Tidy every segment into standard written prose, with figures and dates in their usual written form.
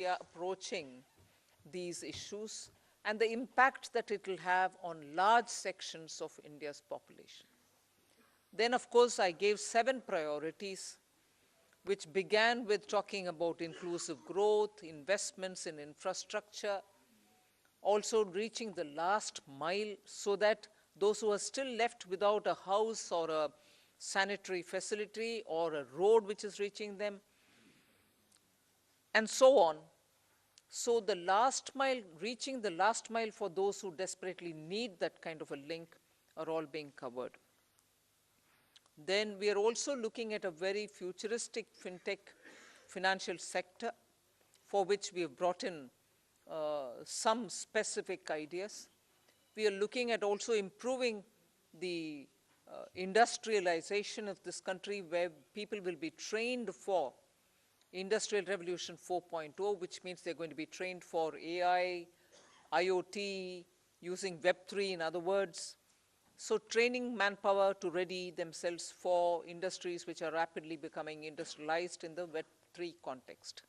we are approaching these issues and the impact that it will have on large sections of India's population. Then, of course, I gave 7 priorities, which began with talking about inclusive growth, investments in infrastructure, also reaching the last mile so that those who are still left without a house or a sanitary facility or a road which is reaching them, and so on. So the last mile, reaching the last mile for those who desperately need that kind of a link are all being covered. Then we are also looking at a very futuristic fintech financial sector for which we have brought in some specific ideas. We are looking at also improving the industrialization of this country, where people will be trained for Industrial Revolution 4.0, which means they're going to be trained for AI, IoT, using Web3 in other words. So training manpower to ready themselves for industries which are rapidly becoming industrialized in the Web3 context.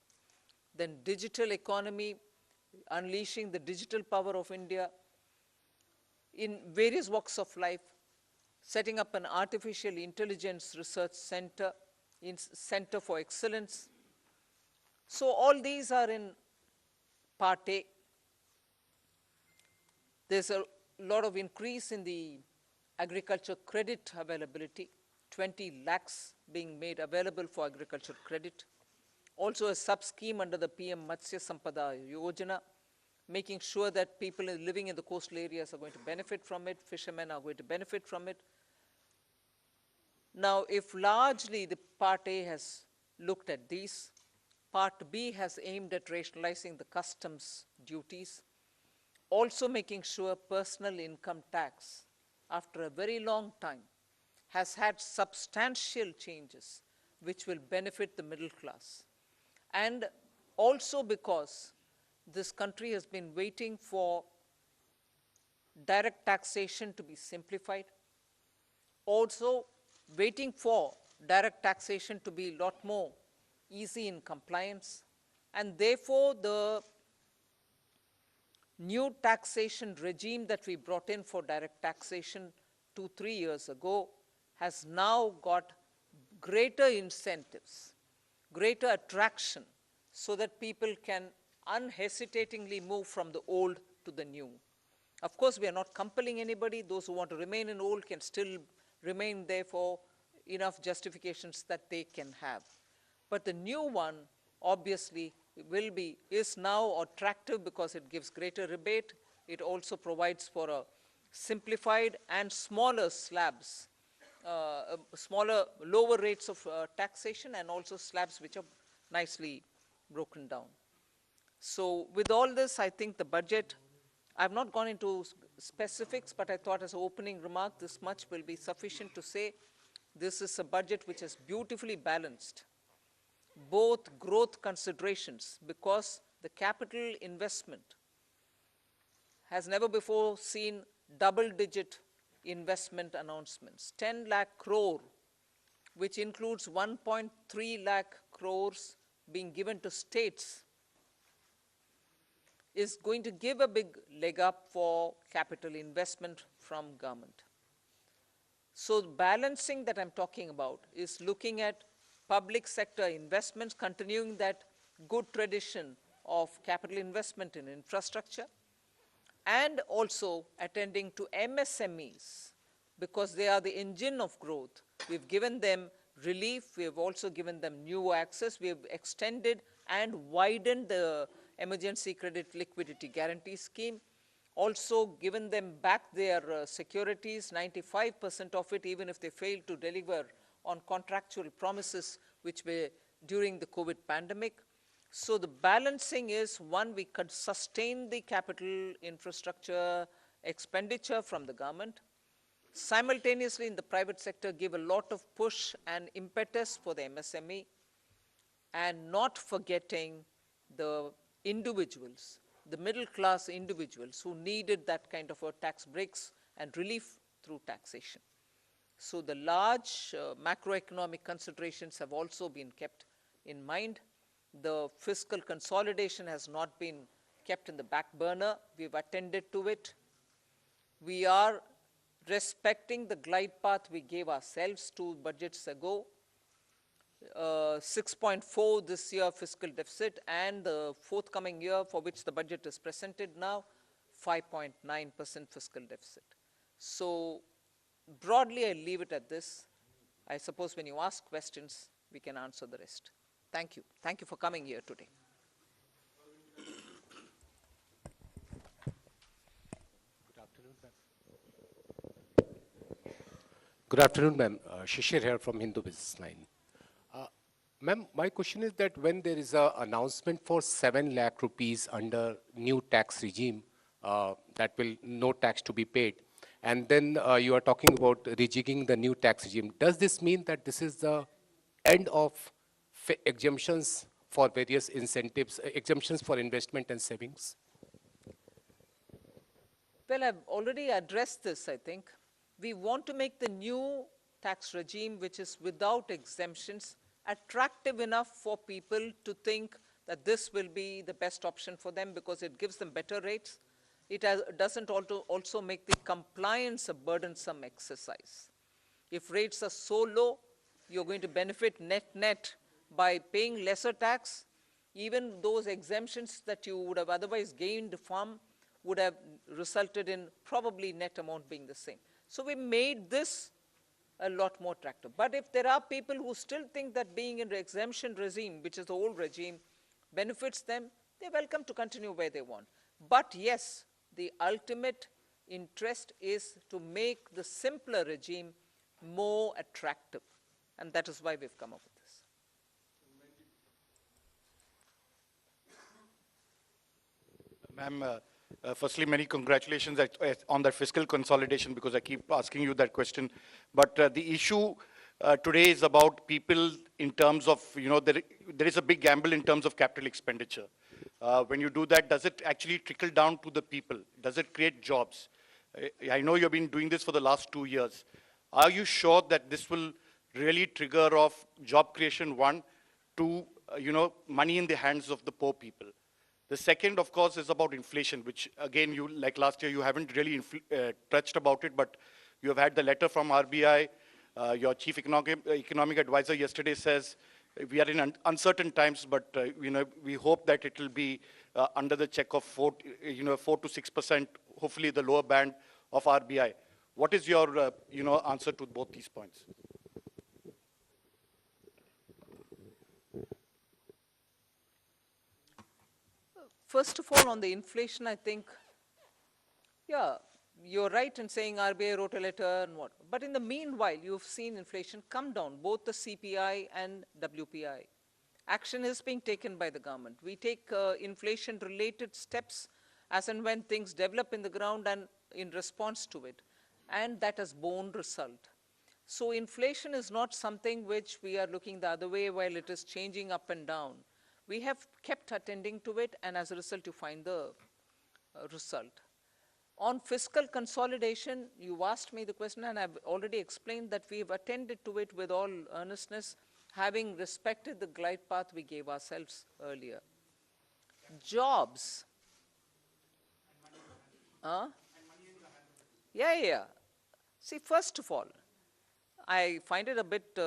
Then digital economy, unleashing the digital power of India in various walks of life, setting up an artificial intelligence research center, Center for Excellence. So all these are in part A. There's a lot of increase in the agriculture credit availability, 20 lakhs being made available for agriculture credit. Also a sub-scheme under the PM Matsya Sampada Yojana, making sure that people living in the coastal areas are going to benefit from it, fishermen are going to benefit from it. Now, if largely the Part A has looked at these, Part B has aimed at rationalizing the customs duties, also making sure personal income tax, after a very long time, has had substantial changes which will benefit the middle class. And also because this country has been waiting for direct taxation to be simplified, also waiting for direct taxation to be a lot more easy in compliance, and therefore the new taxation regime that we brought in for direct taxation 2-3 years ago has now got greater incentives, greater attraction, so that people can unhesitatingly move from the old to the new. Of course, we are not compelling anybody. Those who want to remain in old can still remain there for enough justifications that they can have. But the new one, obviously, is now attractive because it gives greater rebate. It also provides for a simplified and smaller slabs, lower rates of taxation, and also slabs which are nicely broken down. So with all this, I think the budget, I've not gone into specifics, but I thought as an opening remark, this much will be sufficient to say this is a budget which is beautifully balanced, both growth considerations, because the capital investment has never before seen double-digit investment announcements. 10 lakh crore, which includes 1.3 lakh crores being given to states, is going to give a big leg up for capital investment from government. So the balancing that I'm talking about is looking at public sector investments, continuing that good tradition of capital investment in infrastructure, and also attending to MSMEs, because they are the engine of growth. We've given them relief. We have also given them new access. We have extended and widened the emergency credit liquidity guarantee scheme, also given them back their securities, 95% of it, even if they fail to deliver on contractual promises which were during the COVID pandemic. So the balancing is, one, we could sustain the capital infrastructure expenditure from the government, simultaneously in the private sector give a lot of push and impetus for the MSME, and not forgetting the individuals, the middle class individuals who needed that kind of a tax breaks and relief through taxation. So the large macroeconomic considerations have also been kept in mind. The fiscal consolidation has not been kept in the back burner. We've attended to it. We are respecting the glide path we gave ourselves 2 budgets ago. 6.4 this year fiscal deficit, and the forthcoming year for which the budget is presented now, 5.9% fiscal deficit. So broadly, I leave it at this. I suppose when you ask questions, we can answer the rest. Thank you. Thank you for coming here today. Good afternoon, ma'am. Shishir here from Hindu Business Line. Ma'am, my question is that when there is an announcement for 7 lakh rupees under new tax regime, that will no tax to be paid, and then you are talking about rejigging the new tax regime, does this mean that this is the end of exemptions for various incentives, exemptions for investment and savings? Well, I've already addressed this, I think. We want to make the new tax regime, which is without exemptions, attractive enough for people to think that this will be the best option for them because it gives them better rates. It doesn't also make the compliance a burdensome exercise. If rates are so low, you're going to benefit net by paying lesser tax. Even those exemptions that you would have otherwise gained from would have resulted in probably net amount being the same. So we made this a lot more attractive. But if there are people who still think that being in the exemption regime, which is the old regime, benefits them, they're welcome to continue where they want. But yes, the ultimate interest is to make the simpler regime more attractive. And that is why we've come up with this. Ma'am, firstly, many congratulations on that fiscal consolidation, because I keep asking you that question. But the issue today is about people in terms of, there is a big gamble in terms of capital expenditure. When you do that, does it actually trickle down to the people? Does it create jobs? I know you've been doing this for the last 2 years. Are you sure that this will really trigger off job creation, one, to, money in the hands of the poor people? The second, of course, is about inflation, which again, like last year, you haven't really touched about it, but you have had the letter from RBI. Your chief economic advisor yesterday says we are in uncertain times, but we hope that it will be under the check of 4 to 6%, hopefully the lower band of RBI. What is your answer to both these points? First of all, on the inflation, I think, yeah, you're right in saying RBI wrote a letter and what. But in the meanwhile, you've seen inflation come down, both the CPI and WPI. Action is being taken by the government. We take inflation-related steps as and when things develop in the ground and in response to it. And that has borne result. So inflation is not something which we are looking the other way while it is changing up and down. We have kept attending to it, and as a result, you find the result. On fiscal consolidation, you asked me the question, and I've already explained that we've attended to it with all earnestness, having respected the glide path we gave ourselves earlier. Jobs. Yeah. See, first of all, I find it a bit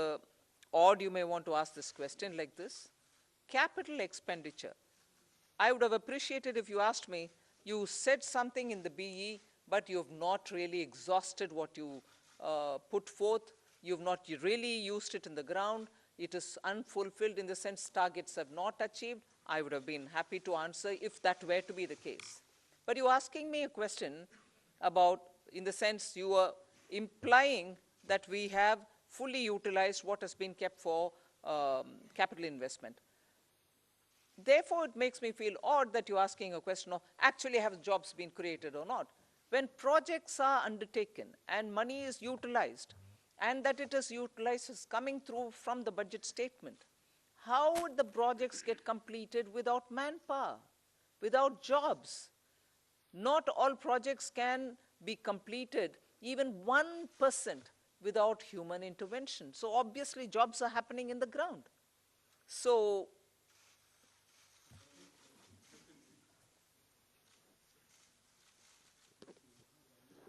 odd you may want to ask this question like this. Capital expenditure. I would have appreciated if you asked me, you said something in the BE, but you've not really exhausted what you put forth. You've not really used it in the ground. It is unfulfilled in the sense targets have not achieved. I would have been happy to answer if that were to be the case. But you're asking me a question about, in the sense you are implying that we have fully utilized what has been kept for capital investment. Therefore, it makes me feel odd that you're asking a question of actually have jobs been created or not. When projects are undertaken and money is utilized, and that it is utilized is coming through from the budget statement, how would the projects get completed without manpower, without jobs? Not all projects can be completed, even 1%, without human intervention. So obviously, jobs are happening in the ground. So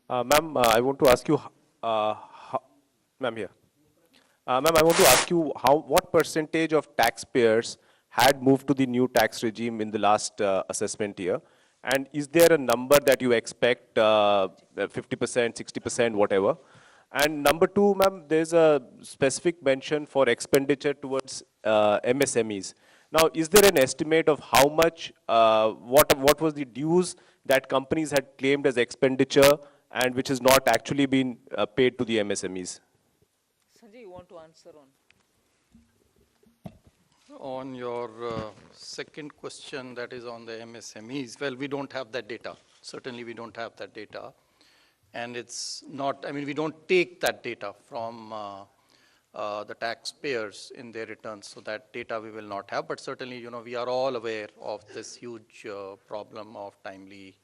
Ma'am, I want to ask you, ma'am here. Ma'am, I want to ask you what percentage of taxpayers had moved to the new tax regime in the last assessment year? And is there a number that you expect, 50%, 60%, whatever? And number two, ma'am, there's a specific mention for expenditure towards MSMEs. Now, is there an estimate of how much, what was the dues that companies had claimed as expenditure and which has not actually been paid to the MSMEs? Sanjay, you want to answer on? On your second question, that is on the MSMEs, well, we don't have that data. Certainly, we don't have that data. And it's not, I mean, we don't take that data from the taxpayers in their returns. So that data we will not have. But certainly, you know, we are all aware of this huge problem of timely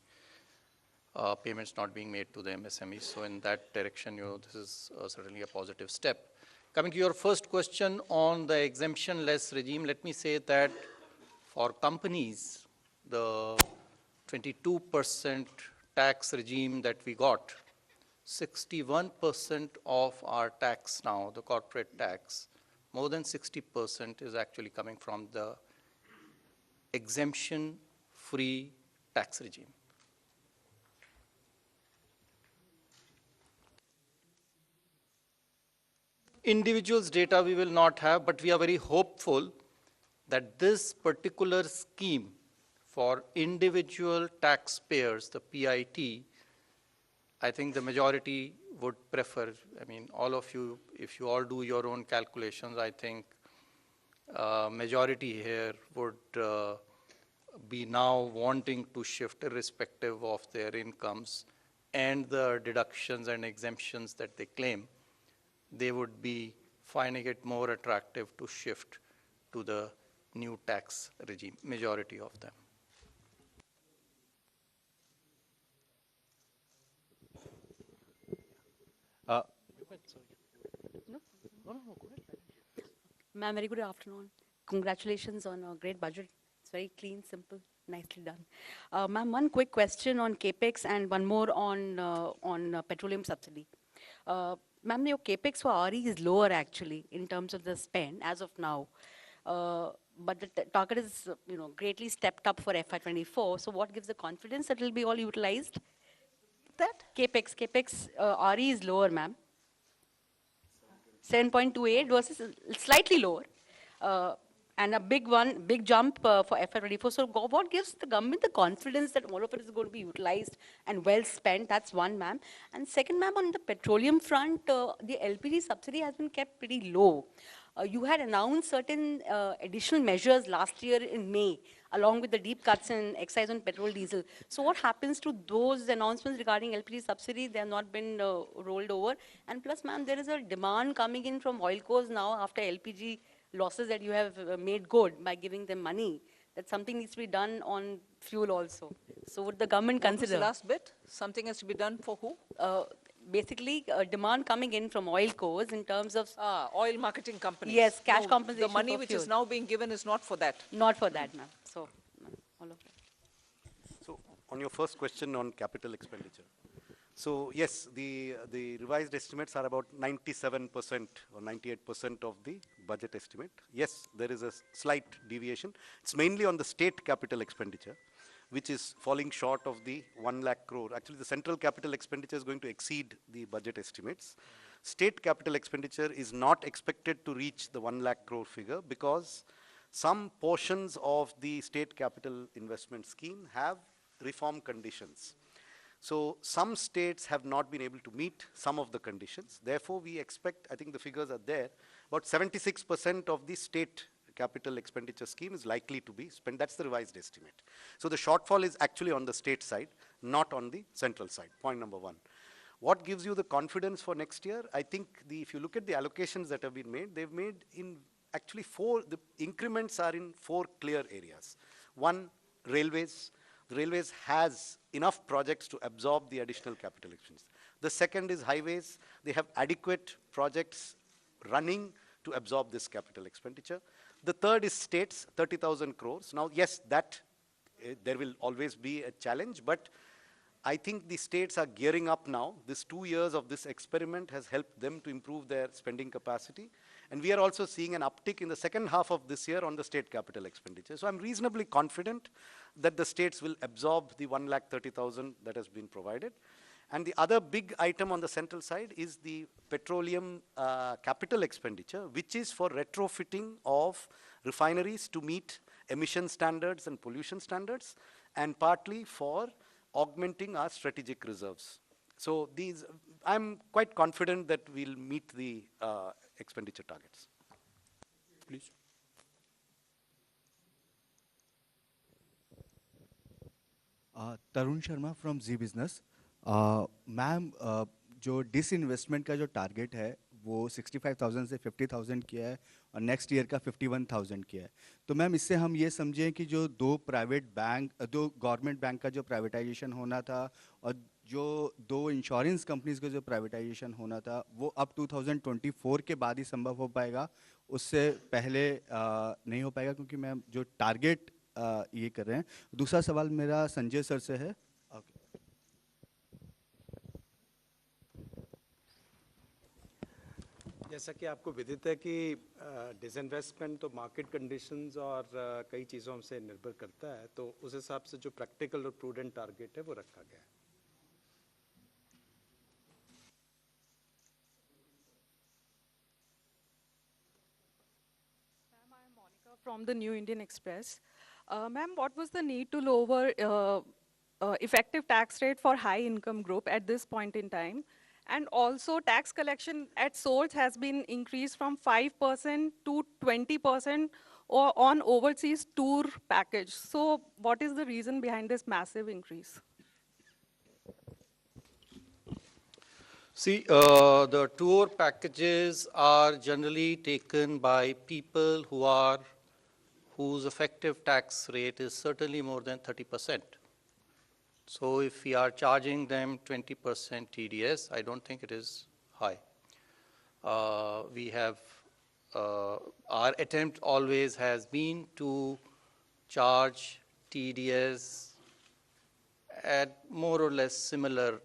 payments not being made to the MSMEs. So in that direction, you know, this is certainly a positive step. Coming to your first question on the exemption-less regime, let me say that for companies, the 22% tax regime that we got, 61% of our tax now, the corporate tax, more than 60% is actually coming from the exemption-free tax regime. Individuals' data we will not have, but we are very hopeful that this particular scheme for individual taxpayers, the PIT, I think the majority would prefer. I mean, all of you, if you all do your own calculations, I think majority here would be now wanting to shift irrespective of their incomes and the deductions and exemptions that they claim. They would be finding it more attractive to shift to the new tax regime, majority of them. Ma'am, very good afternoon. Congratulations on a great budget. It's very clean, simple, nicely done. Ma'am, one quick question on CAPEX and one more on petroleum subsidy. Ma'am, your CAPEX for RE is lower actually in terms of the spend as of now. But the target is, you know, greatly stepped up for FY24. So what gives the confidence that it will be all utilized? That CAPEX RE is lower, ma'am. 7.28 versus slightly lower. And a big jump for FY24. So what gives the government the confidence that all of it is going to be utilized and well spent? That's one, ma'am. And second, ma'am, on the petroleum front, the LPG subsidy has been kept pretty low. You had announced certain additional measures last year in May, along with the deep cuts in excise on petrol, diesel. So what happens to those announcements regarding LPG subsidy? They have not been rolled over. And plus, ma'am, there is a demand coming in from oil cores now after LPG losses that you have made good by giving them money. That something needs to be done on fuel also. So would the government consider? What was the last bit? Something has to be done for who? Basically, demand coming in from oil cores in terms of... oil marketing companies. Yes, cash compensation the money for which fuel. is now being given is not for that. Not for that, ma'am. So, all of that. So, on your first question on capital expenditure. So, yes, the revised estimates are about 97% or 98% of the budget estimate. Yes, there is a slight deviation. It's mainly on the state capital expenditure, which is falling short of the 1 lakh crore. Actually, the central capital expenditure is going to exceed the budget estimates. State capital expenditure is not expected to reach the 1 lakh crore figure because some portions of the state capital investment scheme have reform conditions. So some states have not been able to meet some of the conditions. Therefore, we expect, I think the figures are there, about 76% of the state capital expenditure scheme is likely to be spent. That's the revised estimate. So the shortfall is actually on the state side, not on the central side, point number one. What gives you the confidence for next year? I think if you look at the allocations that have been made, they've made in actually the increments are in 4 clear areas. One, railways. The railways has enough projects to absorb the additional capital expenditure. The second is highways. They have adequate projects running to absorb this capital expenditure. The third is states, 30,000 crores. Now, yes, that there will always be a challenge, but I think the states are gearing up now. This 2 years of this experiment has helped them to improve their spending capacity. And we are also seeing an uptick in the second half of this year on the state capital expenditure. So I'm reasonably confident that the states will absorb the 1,30,000 that has been provided. And the other big item on the central side is the petroleum capital expenditure, which is for retrofitting of refineries to meet emission standards and pollution standards, and partly for augmenting our strategic reserves. So these, I'm quite confident that we'll meet the expenditure targets. Please. Tarun Sharma from Zee business. Ma'am, जो disinvestment का जो target है वो 65,000 से 50,000 किया है और next year का 51,000 किया है। तो मैम, इससे हम ये समझें कि जो दो गवर्नमेंट बैंक का जो प्राइवेटाइजेशन होना था और जो 2 इंश्योरेंस कंपनीज का जो प्राइवेटाइजेशन होना था वो अब 2024 के बाद ही संभव हो पाएगा, उससे पहले नहीं हो पाएगा, क्योंकि मैम जो टारगेट ये कर रहे हैं। दूसरा सवाल मेरा संजय सर से है। जैसा कि आपको विदित है कि डिसइन्वेस्टमेंट तो मार्केट कंडीशंस और कई चीज़ों से निर्भर करता है, तो उस हिसाब से जो प्रैक्टिकल और प्रूडेंट टारगेट है वो रखा गया है। From the New Indian Express. Ma'am, what was the need to lower effective tax rate for high income group at this point in time? And also tax collection at source has been increased from 5% to 20% or on overseas tour package. So what is the reason behind this massive increase? See, the tour packages are generally taken by people whose effective tax rate is certainly more than 30%. So if we are charging them 20% TDS, I don't think it is high. We have, our attempt always has been to charge TDS at more or less similar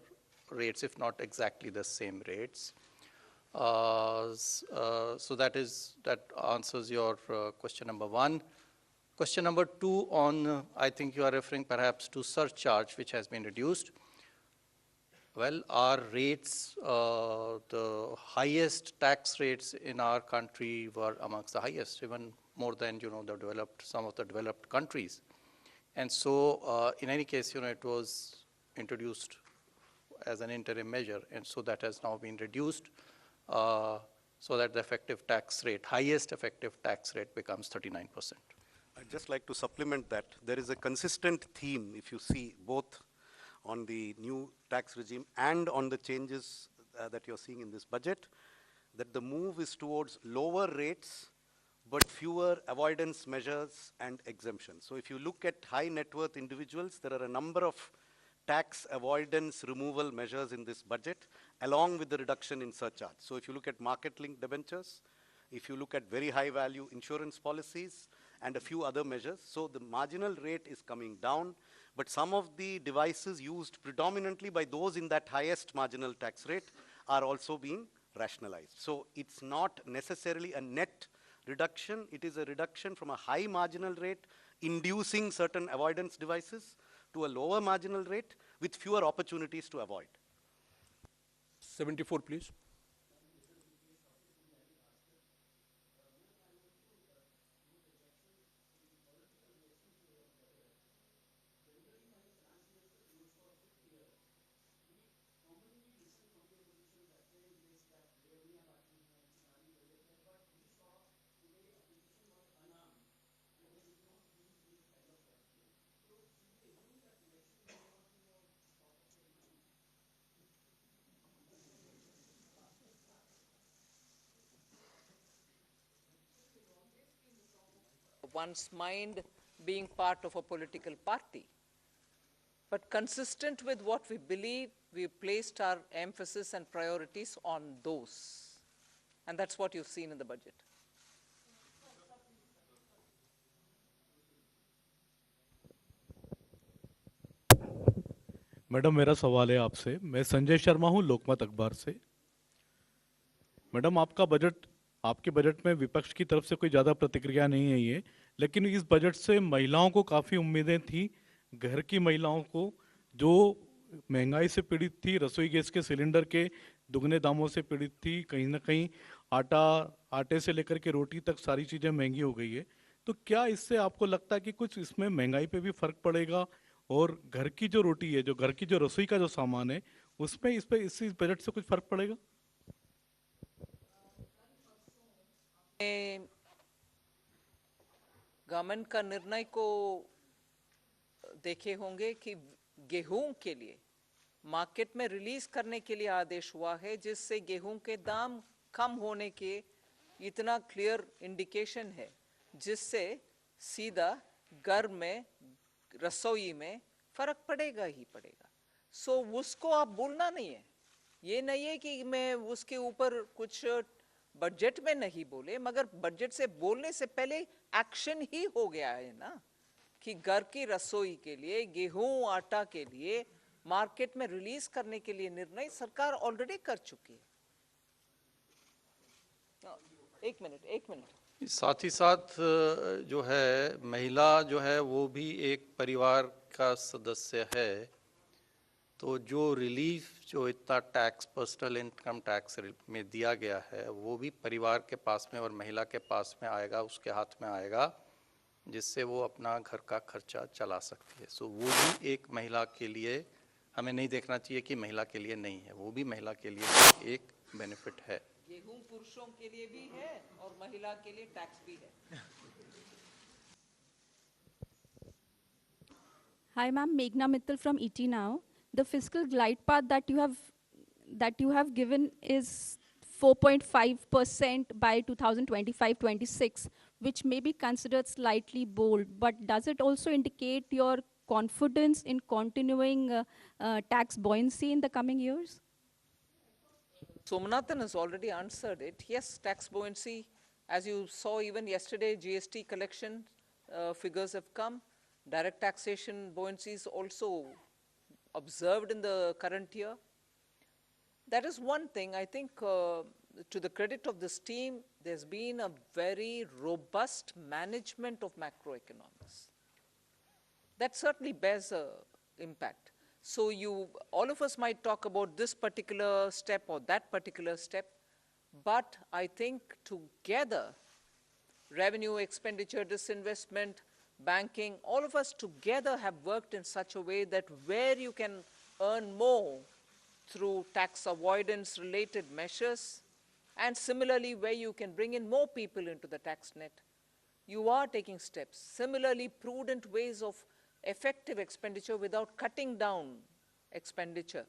rates, if not exactly the same rates. So that answers your question number 1. Question number 2 on, I think you are referring perhaps to surcharge, which has been reduced. Well, our rates, the highest tax rates in our country were amongst the highest, even more than, some of the developed countries. And so, in any case, it was introduced as an interim measure, and so that has now been reduced, so that the effective tax rate, highest effective tax rate becomes 39%. I'd just like to supplement that. There is a consistent theme, if you see, both on the new tax regime and on the changes that you're seeing in this budget, that the move is towards lower rates, but fewer avoidance measures and exemptions. So if you look at high net worth individuals, there are a number of tax avoidance removal measures in this budget, along with the reduction in surcharge. So if you look at market-linked debentures, if you look at very high-value insurance policies, and a few other measures, so the marginal rate is coming down, but some of the devices used predominantly by those in that highest marginal tax rate are also being rationalized. So it's not necessarily a net reduction, it is a reduction from a high marginal rate, inducing certain avoidance devices, to a lower marginal rate with fewer opportunities to avoid. 74, please. One's mind being part of a political party. But consistent with what we believe, we placed our emphasis and priorities on those. And that's what you've seen in the budget. Madam मेरा सवाल है आपसे। मैं संजय शर्मा हूं लोकमत अखबार से। Madam आपके budget में विपक्ष की तरफ से कोई ज़्यादा प्रतिक्रिया नहीं है ये, लेकिन इस बजट से महिलाओं को काफ़ी उम्मीदें थी। घर की महिलाओं को जो महंगाई से पीड़ित थी, रसोई गैस के सिलेंडर के दुगने दामों से पीड़ित थी, कहीं ना कहीं आटे से लेकर के रोटी तक सारी चीज़ें महंगी हो गई है। तो क्या इससे आपको लगता है कि कुछ इसमें महंगाई पे भी फर्क पड़ेगा, और घर की जो रोटी है, जो घर की जो रसोई का जो सामान है, उसमें इस बजट से कुछ फर्क पड़ेगा? गवर्नमेंट का निर्णय को देखे होंगे कि गेहूं के लिए मार्केट में रिलीज करने के लिए आदेश हुआ है, जिससे गेहूं के दाम कम होने के इतना क्लियर इंडिकेशन है, जिससे सीधा घर में रसोई में फर्क पड़ेगा ही पड़ेगा। सो उसको आप बोलना नहीं है। ये नहीं है कि मैं उसके ऊपर कुछ बजट में नहीं बोले, मगर बजट से बोलने से पहले एक्शन ही हो गया है ना, कि घर की रसोई के लिए गेहूं आटा के लिए मार्केट में रिलीज करने के लिए निर्णय सरकार ऑलरेडी कर चुकी है। एक मिनट। साथ ही साथ जो है महिला जो है वो भी एक परिवार का सदस्य है, तो जो रिलीफ जो इतना टैक्स, पर्सनल इनकम टैक्स में दिया गया है, वो भी परिवार के पास में और महिला के पास में आएगा, उसके हाथ में आएगा, जिससे वो अपना घर का खर्चा चला सकती है। सो वो भी एक महिला के लिए, हमें नहीं देखना चाहिए कि महिला के लिए नहीं है, वो भी महिला के लिए एक बेनिफिट है। गेहूं पुरुषों के लिए भी है और महिला के लिए टैक्स भी है। Hi, ma'am. Meghna Mittal from ET Now. The fiscal glide path that you have given is 4.5% by 2025-26, which may be considered slightly bold. But does it also indicate your confidence in continuing tax buoyancy in the coming years? Somanathan has already answered it. Yes, tax buoyancy, as you saw even yesterday, GST collection figures have come. Direct taxation buoyancy is also observed in the current year. That is one thing. I think to the credit of this team, there's been a very robust management of macroeconomics. That certainly bears an impact. So all of us might talk about this particular step or that particular step, but I think together, revenue, expenditure, disinvestment, banking, all of us together have worked in such a way that where you can earn more through tax avoidance related measures, and similarly where you can bring in more people into the tax net, you are taking steps. Similarly, prudent ways of effective expenditure without cutting down expenditure,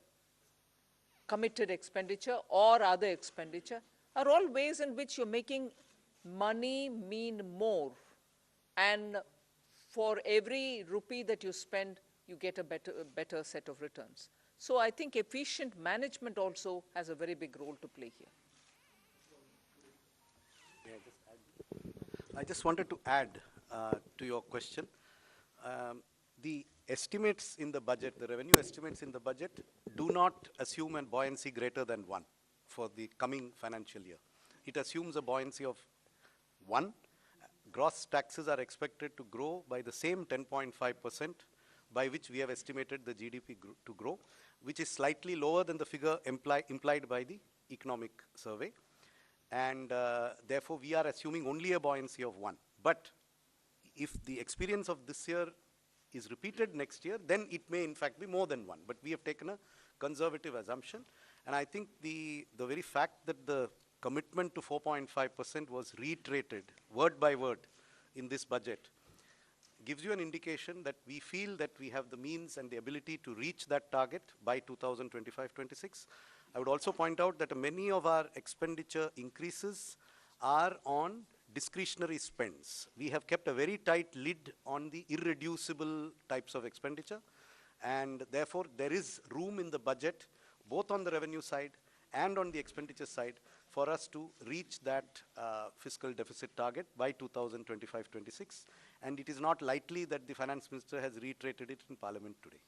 committed expenditure or other expenditure, are all ways in which you're making money mean more. And for every rupee that you spend, you get a better set of returns. So I think efficient management also has a very big role to play here. I just wanted to add to your question. The estimates in the budget, the revenue estimates in the budget, do not assume a buoyancy greater than 1 for the coming financial year. It assumes a buoyancy of 1. Gross taxes are expected to grow by the same 10.5%, by which we have estimated the GDP to grow, which is slightly lower than the figure implied by the economic survey. And therefore, we are assuming only a buoyancy of 1. But if the experience of this year is repeated next year, then it may in fact be more than 1. But we have taken a conservative assumption. And I think the very fact that the commitment to 4.5% was reiterated word by word in this budget gives you an indication that we feel that we have the means and the ability to reach that target by 2025-26. I would also point out that many of our expenditure increases are on discretionary spends. We have kept a very tight lid on the irreducible types of expenditure, and therefore there is room in the budget, both on the revenue side and on the expenditure side, for us to reach that fiscal deficit target by 2025-26. And it is not likely that the finance minister has reiterated it in parliament today.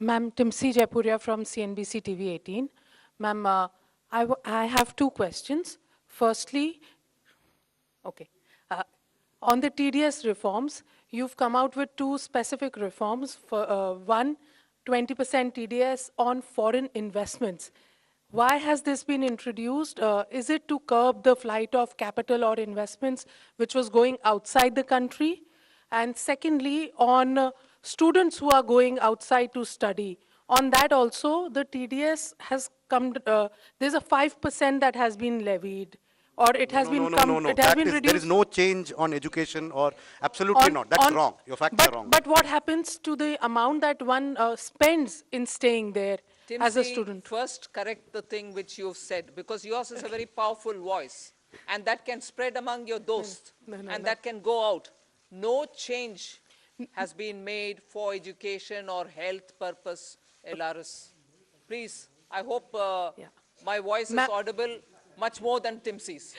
Ma'am, Timsi Jaipuria from CNBC TV 18. Ma'am, I have two questions. Firstly, okay, on the TDS reforms, you've come out with two specific reforms. For one, 20% TDS on foreign investments. Why has this been introduced? Is it to curb the flight of capital or investments which was going outside the country? And secondly, on students who are going outside to study, on that also, the TDS has come, there's a 5% that has been levied, or it has been No. it has been There is reduced. no change on education or absolutely not. That's wrong. Your facts are wrong. But what happens to the amount that one spends in staying there as a Timsi, student? first correct the thing which you've said, because yours is a very powerful voice, and that can spread among your dosts, and that can go out. No change has been made for education or health purpose, LRS. Please, I hope my voice is audible much more than Timsi's.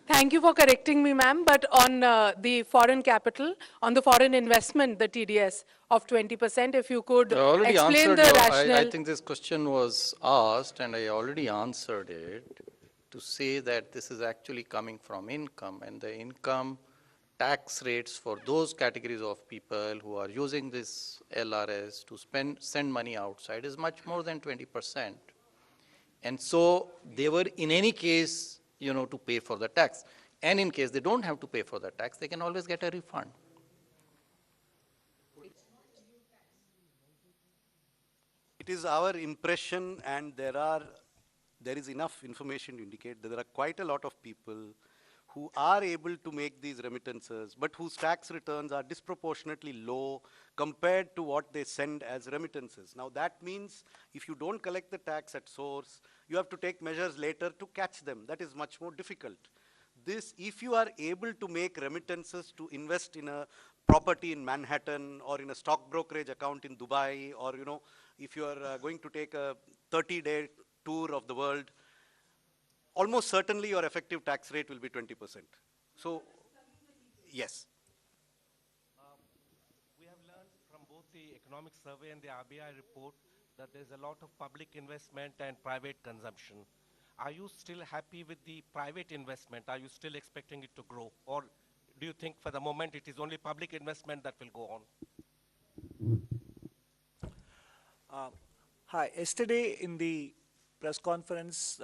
Thank you for correcting me, ma'am. But on the foreign capital, on the foreign investment, the TDS of 20%, if you could I already explain answered the I rationale. think this question was asked, and I already answered it to say that this is actually coming from income, and the income tax rates for those categories of people who are using this LRS to send money outside is much more than 20%. And so they were in any case, to pay for the tax. And in case they don't have to pay for the tax, they can always get a refund. It is our impression, and there is enough information to indicate that there are quite a lot of people who are able to make these remittances, but whose tax returns are disproportionately low compared to what they send as remittances. Now that means if you don't collect the tax at source, you have to take measures later to catch them. That is much more difficult. If you are able to make remittances to invest in a property in Manhattan or in a stock brokerage account in Dubai, or if you are going to take a 30-day tour of the world, almost certainly your effective tax rate will be 20%. So, yes. We have learned from both the economic survey and the RBI report that there's a lot of public investment and private consumption. Are you still happy with the private investment? Are you still expecting it to grow? Or do you think for the moment it is only public investment that will go on? Hi, yesterday in the press conference,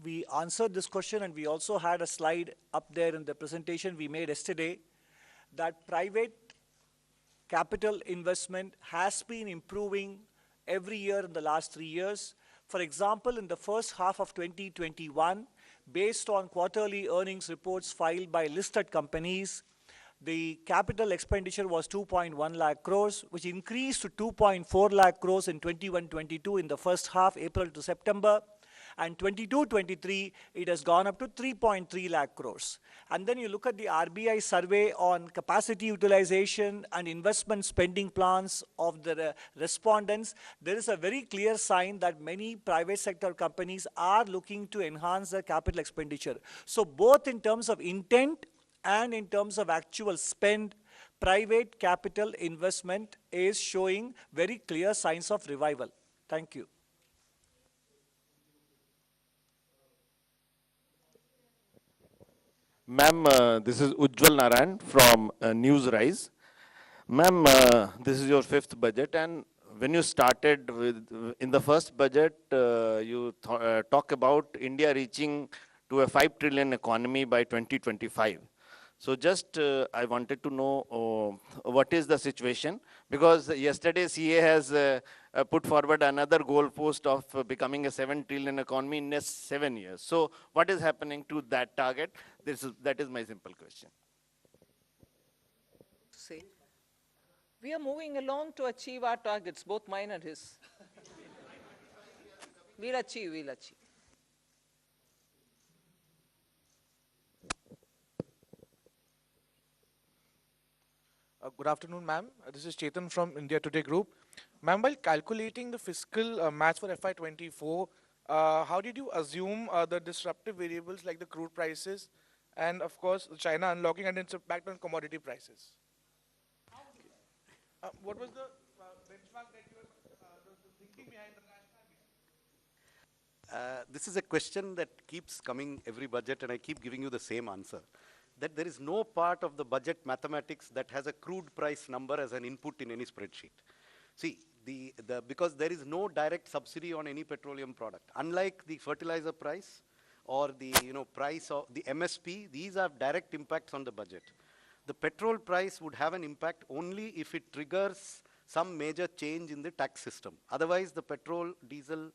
we answered this question, and we also had a slide up there in the presentation we made yesterday that private capital investment has been improving every year in the last 3 years. For example, in the first half of 2021, based on quarterly earnings reports filed by listed companies, the capital expenditure was 2.1 lakh crores, which increased to 2.4 lakh crores in 21-22 in the first half, April to September. And 22-23, it has gone up to 3.3 lakh crores. And then you look at the RBI survey on capacity utilization and investment spending plans of the respondents. There is a very clear sign that many private sector companies are looking to enhance their capital expenditure. So both in terms of intent and in terms of actual spend, private capital investment is showing very clear signs of revival. Thank you. Ma'am, this is Ujjwal Narayan from Newsrise. Ma'am, this is your 5th budget, and when you started in the first budget, you talk about India reaching to a 5 trillion economy by 2025. So just I wanted to know what is the situation, because yesterday CA has put forward another goal post of becoming a 7 trillion economy in next 7 years. So what is happening to that target? That is my simple question. Say, we are moving along to achieve our targets, both mine and his. We'll achieve, we'll achieve. Good afternoon, ma'am. This is Chetan from India Today Group. Ma'am, while calculating the fiscal match for FY24, how did you assume the disruptive variables like the crude prices and, of course, China unlocking and its impact on commodity prices? What was the benchmark that you were, the thinking behind the rationale? This is a question that keeps coming every budget, and I keep giving you the same answer. That there is no part of the budget mathematics that has a crude price number as an input in any spreadsheet. See, because there is no direct subsidy on any petroleum product. Unlike the fertilizer price or the price of the MSP, these have direct impacts on the budget. The petrol price would have an impact only if it triggers some major change in the tax system. Otherwise, the petrol, diesel,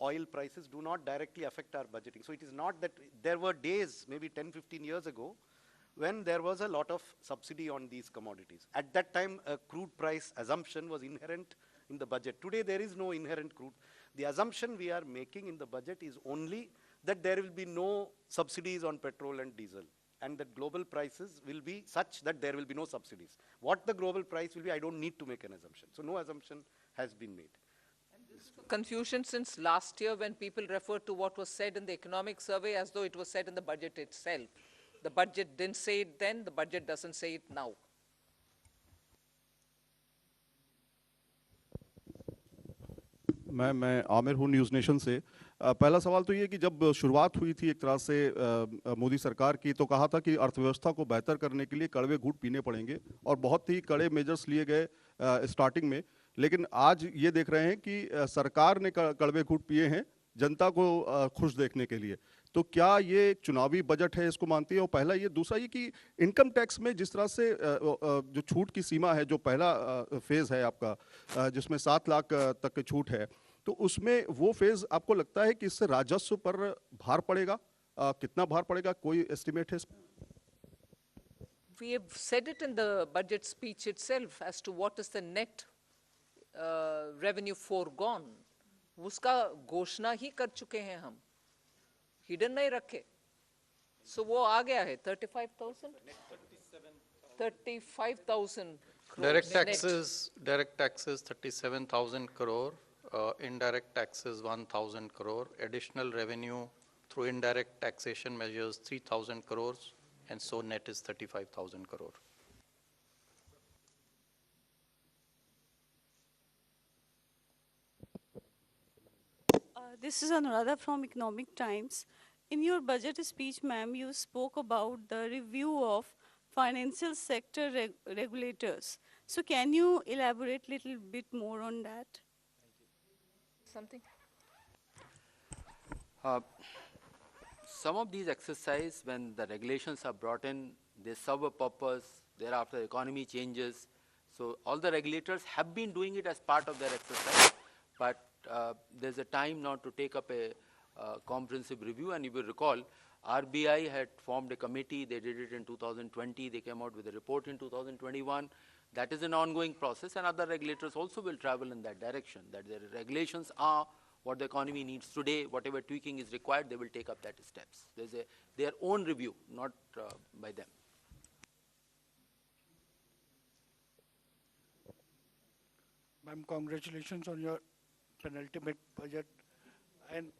oil prices do not directly affect our budgeting. So it is not that there were days, maybe 10, 15 years ago, when there was a lot of subsidy on these commodities. At that time, a crude price assumption was inherent in the budget. Today, there is no inherent crude. The assumption we are making in the budget is only that there will be no subsidies on petrol and diesel, and that global prices will be such that there will be no subsidies. What the global price will be, I don't need to make an assumption. So no assumption has been made. Confusion since last year when people referred to what was said in the economic survey as though it was said in the budget itself. The budget didn't say it then, the budget doesn't say it now. मैं आमिर हूँ news nation से। पहला सवाल तो ये कि जब शुरुआत हुई थी एक तरह से मोदी सरकार की, तो कहा था कि अर्थव्यवस्था को बेहतर करने के लिए कड़वे घूंट पीने पड़ेंगे और बहुत ही कड़े मेजर्स लिए गए स्टार्टिंग में। लेकिन आज ये देख रहे हैं कि सरकार ने कड़वे घूंट पिए हैं जनता को खुश देखने के लिए। तो क्या ये चुनावी बजट है, इसको मानती है? और पहला ये, दूसरा ये कि इनकम टैक्स में जिस तरह से जो छूट की सीमा है, जो पहला फेज़ है आपका जिसमें 7 लाख तक की छूट है, तो उसमें वो फेज़ आपको लगता है कि इससे राजस्व पर भार पड़ेगा? कितना भार पड़ेगा, कोई एस्टिमेट है इसमें? We have said it in the budget speech itself as to what is the net revenue foregone. उसका घोषणा ही कर चुके हैं हम, हिडन नहीं रखे। So वो आ गया है 35,000? 35,000 Direct taxes 37,000 crore, indirect taxes 1,000 crore, additional revenue through indirect taxation measures 3,000 crores, and so net is 35,000 crore. This is Anuradha from Economic Times. In your budget speech, ma'am, you spoke about the review of financial sector regulators. So can you elaborate a little bit more on that? Something? Some of these exercises, when the regulations are brought in, they serve a purpose. Thereafter, the economy changes. So all the regulators have been doing it as part of their exercise, but there's a time now to take up a comprehensive review. And you will recall, RBI had formed a committee. They did it in 2020. They came out with a report in 2021. That is an ongoing process, and other regulators also will travel in that direction, that their regulations are what the economy needs today. Whatever tweaking is required, they will take up that steps. There's their own review, not by them. Ma'am, congratulations on your penultimate budget. And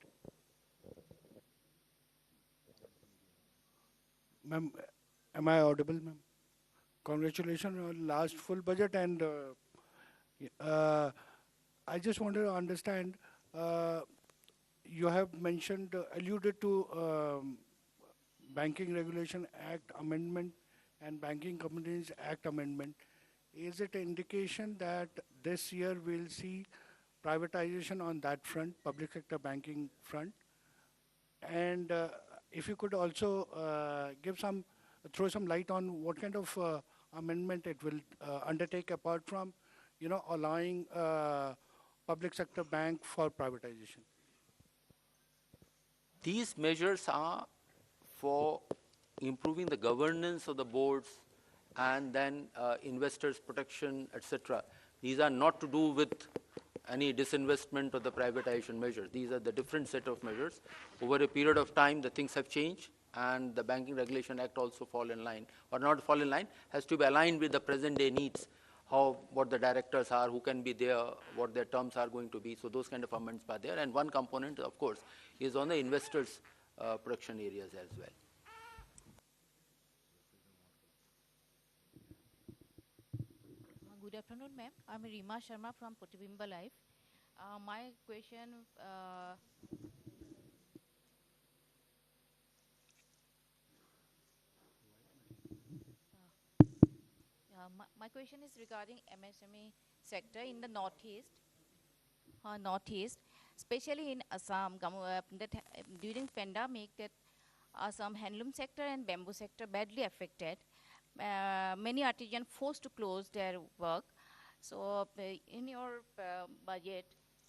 ma'am, am I audible, ma'am? Congratulations on last full budget, and I just wanted to understand, you have mentioned, alluded to Banking Regulation Act Amendment and Banking Companies Act Amendment. Is it an indication that this year we'll see privatization on that front, public sector banking front? And if you could also throw some light on what kind of amendment it will undertake, apart from, allowing public sector bank for privatization. These measures are for improving the governance of the boards and then investors' protection, etc. These are not to do with any disinvestment or the privatization measures. These are the different set of measures. Over a period of time, the things have changed, and the Banking Regulation Act also fall in line, or not fall in line, has to be aligned with the present day needs, what the directors are, who can be there, what their terms are going to be. So those kind of amendments are there. And one component, of course, is on the investors' protection areas as well. Good Good afternoon, ma'am. I'm Rima Sharma from Putibimba Life. My question, my question is regarding MSME sector in the northeast, especially in Assam. During pandemic, that Assam handloom sector and bamboo sector badly affected. Many artisans forced to close their work. So in your budget,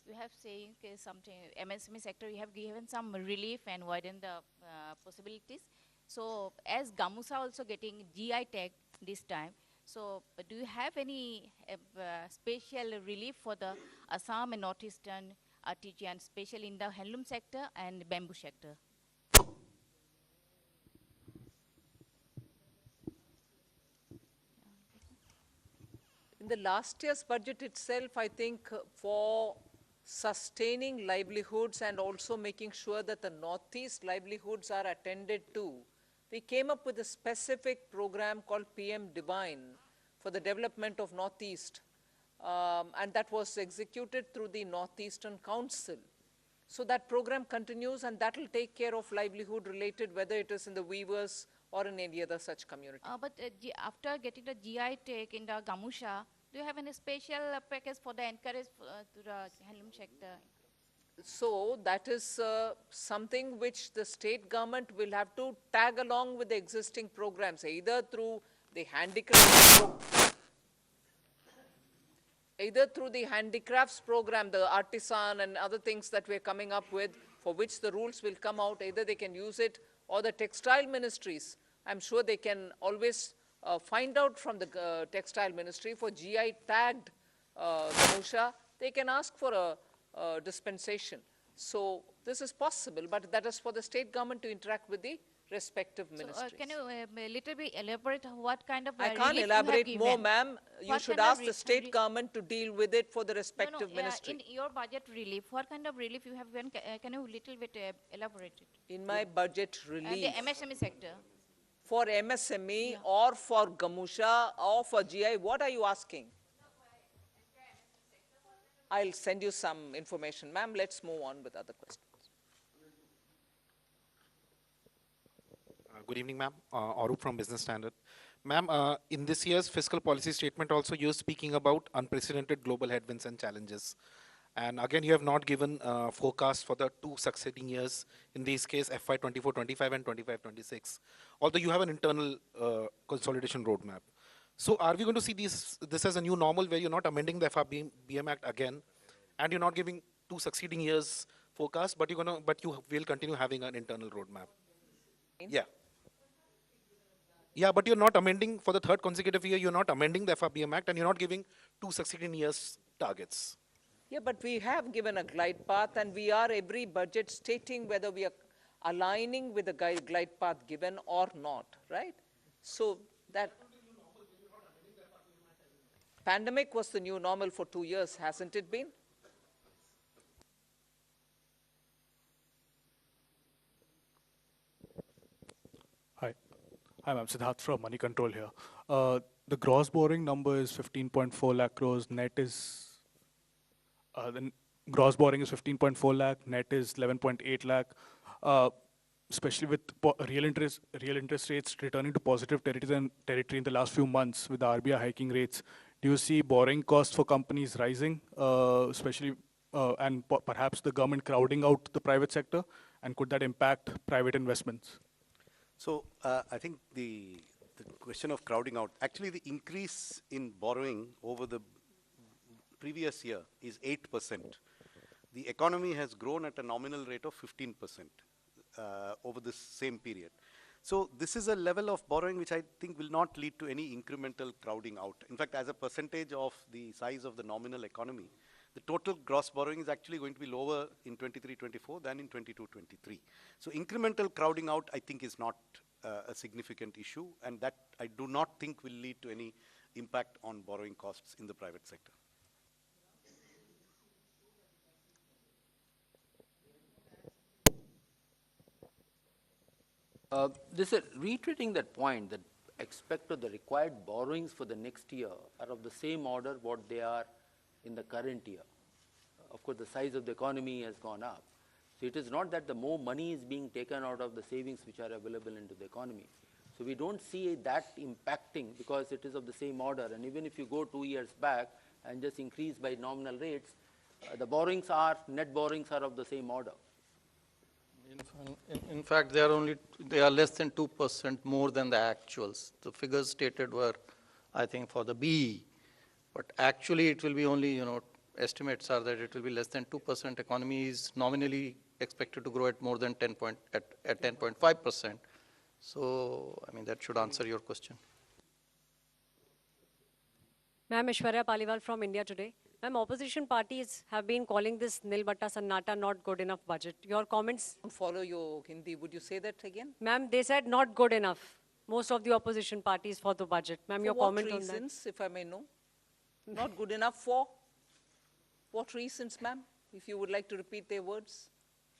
you have saying something MSME sector. You have given some relief and widen the possibilities. So as Gamusa also getting GI tag this time. So do you have any special relief for the Assam and northeastern artisans, especially in the handloom sector and bamboo sector? In the last year's budget itself, I think for sustaining livelihoods and also making sure that the Northeast livelihoods are attended to, we came up with a specific program called PM Divine for the development of Northeast. And that was executed through the Northeastern Council. So that program continues, and that will take care of livelihood related, whether it is in the weavers or in any other such community. But after getting the GI tag in the Gamusha, do you have any special package for the encourage to the handloom sector? So that is something which the state government will have to tag along with the existing programs, either through the handicrafts program, the artisan and other things that we're coming up with, for which the rules will come out, either they can use it, or the textile ministries. I'm sure they can always find out from the textile ministry for GI tagged Gamusha, they can ask for a dispensation. So this is possible, but that is for the state government to interact with the respective ministries. Can you a little bit elaborate what kind of I can't relief elaborate you more, have given? ma'am. You What should kind of ask the state government to deal with it for the respective ministry. In your budget relief, what kind of relief you have given? Can you little bit elaborate it? In my budget The relief, MSME sector. for MSME or for Gamusha or for GI, what are you asking? I'll send you some information. Ma'am, let's move on with other questions. Good evening, ma'am. Arup from Business Standard. Ma'am, in this year's fiscal policy statement also, you're speaking about unprecedented global headwinds and challenges. And again, you have not given forecast for the two succeeding years, in this case, FY 24-25 and 25-26, although you have an internal consolidation roadmap. So are we going to see this as a new normal where you're not amending the FRBM Act again, and you're not giving two succeeding years forecast, but you will continue having an internal roadmap? Yeah. Yeah, but you're not amending for the third consecutive year, you're not amending the FRBM Act, and you're not giving two succeeding years targets. Yeah, but we have given a glide path, and we are every budget stating whether we are aligning with the glide path given or not, right? So that pandemic was the new normal for 2 years, hasn't it been? Hi, I'm Siddharth from Money Control here. The gross borrowing number is 15.4 lakh crores, net is the gross borrowing is 15.4 lakh, net is 11.8 lakh. Especially with real interest rates returning to positive territory in the last few months with the RBI hiking rates, do you see borrowing costs for companies rising, especially and perhaps the government crowding out the private sector, and could that impact private investments? So I think the question of crowding out, actually the increase in borrowing over the previous year is 8%. The economy has grown at a nominal rate of 15% over this same period. So this is a level of borrowing which I think will not lead to any incremental crowding out. In fact, as a percentage of the size of the nominal economy, the total gross borrowing is actually going to be lower in 23-24 than in 22-23. So incremental crowding out, I think, is not a significant issue, and that I do not think will lead to any impact on borrowing costs in the private sector. This is reiterating that point that expect of the required borrowings for the next year are of the same order what they are in the current year. Of course, the size of the economy has gone up. So it is not that the more money is being taken out of the savings which are available into the economy. So we don't see that impacting because it is of the same order. And even if you go 2 years back and just increase by nominal rates, the borrowings are, net borrowings are of the same order. In fact, they are less than 2% more than the actuals. The figures stated were, I think, for the BE. But actually, it will be only, estimates are that it will be less than 2%. Economy is nominally expected to grow at more than 10.5%. So, I mean, that should answer your question. Ma'am, Aishwarya Paliwal from India Today. Ma'am, opposition parties have been calling this Nil Batta Sannata not good enough budget. Your comments? Follow your Hindi. Would you say that again? Ma'am, they said not good enough. Most of the opposition parties for the budget. Ma'am, your comment on that? For what reasons, if I may know? Not good enough for? What reasons, ma'am? If you would like to repeat their words.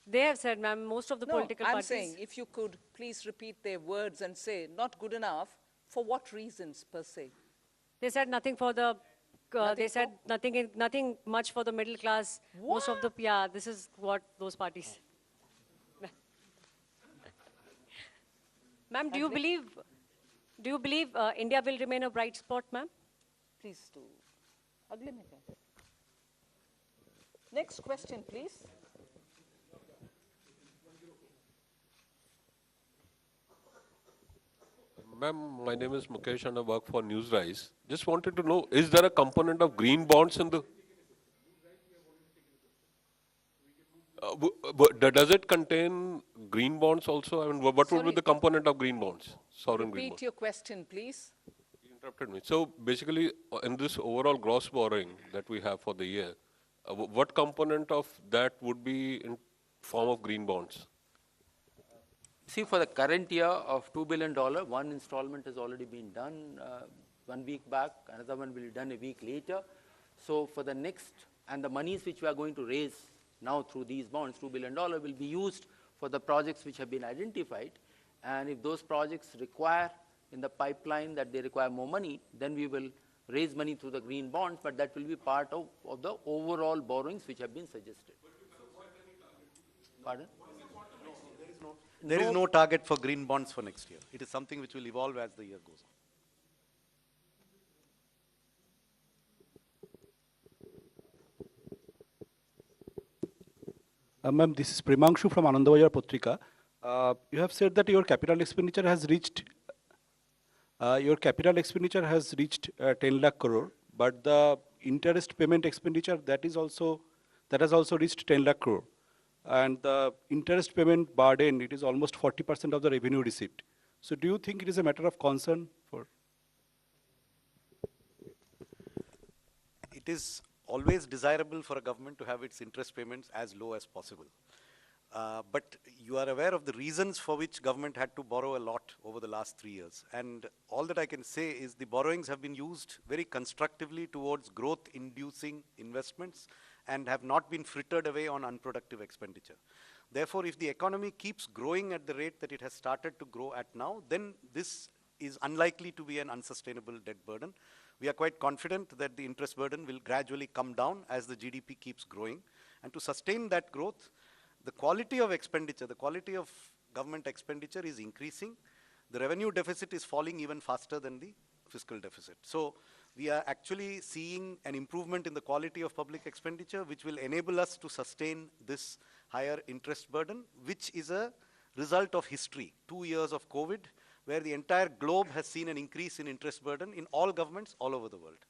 They have said, ma'am, most of the political parties. I'm saying, if you could please repeat their words and say, not good enough, for what reasons per se? They said nothing for the, they said nothing much for the middle class. What? Most of the, yeah, this is what those parties. Ma'am, do you believe India will remain a bright spot, ma'am? Please do. Next question, please. Ma'am, my name is Mukesh and I work for Newsrise. Just wanted to know, is there a component of green bonds in the... does it contain green bonds also? I mean, what would be the component of green bonds? Sovereign green bonds. Repeat your question, please. You interrupted me. So basically, in this overall gross borrowing that we have for the year, what component of that would be in form of green bonds? See, for the current year of $2 billion, one installment has already been done 1 week back, another one will be done a week later. So for the next, and the monies which we are going to raise now through these bonds, $2 billion, will be used for the projects which have been identified. And if those projects require in the pipeline that they require more money, then we will raise money through the green bonds, but that will be part of the overall borrowings which have been suggested. Pardon? There is no target for green bonds for next year. It is something which will evolve as the year goes on. Ma'am, this is Primangshu from Anandavajar Patrika. You have said that your capital expenditure has reached 10 lakh crore, but the interest payment expenditure that has also reached 10 lakh crore. And the interest payment burden, it is almost 40% of the revenue received. So do you think it is a matter of concern for? It is always desirable for a government to have its interest payments as low as possible. But you are aware of the reasons for which government had to borrow a lot over the last 3 years. And all that I can say is the borrowings have been used very constructively towards growth-inducing investments and have not been frittered away on unproductive expenditure. Therefore, if the economy keeps growing at the rate that it has started to grow at now, then this is unlikely to be an unsustainable debt burden. We are quite confident that the interest burden will gradually come down as the GDP keeps growing. And to sustain that growth, the quality of expenditure, the quality of government expenditure is increasing. The revenue deficit is falling even faster than the fiscal deficit. So we are actually seeing an improvement in the quality of public expenditure, which will enable us to sustain this higher interest burden, which is a result of history, 2 years of COVID, where the entire globe has seen an increase in interest burden in all governments all over the world.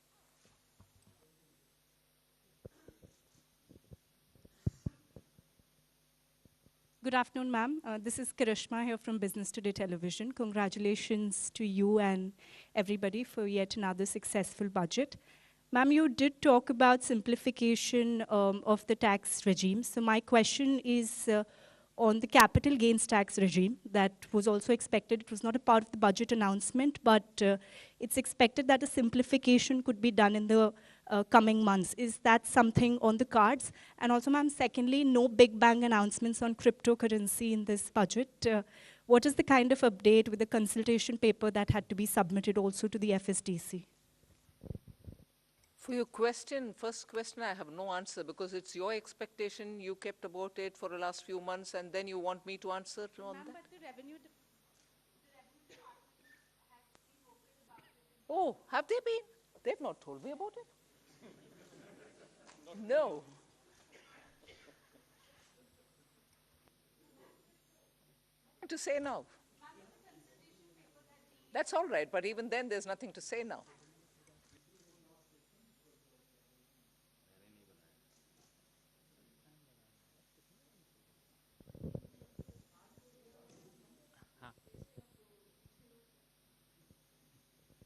Good afternoon, ma'am. This is Karishma here from Business Today Television. Congratulations to you and everybody for yet another successful budget. Ma'am, you did talk about simplification of the tax regime. So my question is on the capital gains tax regime that was also expected. It was not a part of the budget announcement, but it's expected that a simplification could be done in the coming months. Is that something on the cards? And also, ma'am, secondly, no big bang announcements on cryptocurrency in this budget. What is the kind of update with the consultation paper that had to be submitted also to the FSDC? For your question, first question, I have no answer because it's your expectation. You kept about it for the last few months, and then you want me to answer on that? Oh, have they been? They've not told me about it. No. To say now. That's all right, but even then, there's nothing to say now.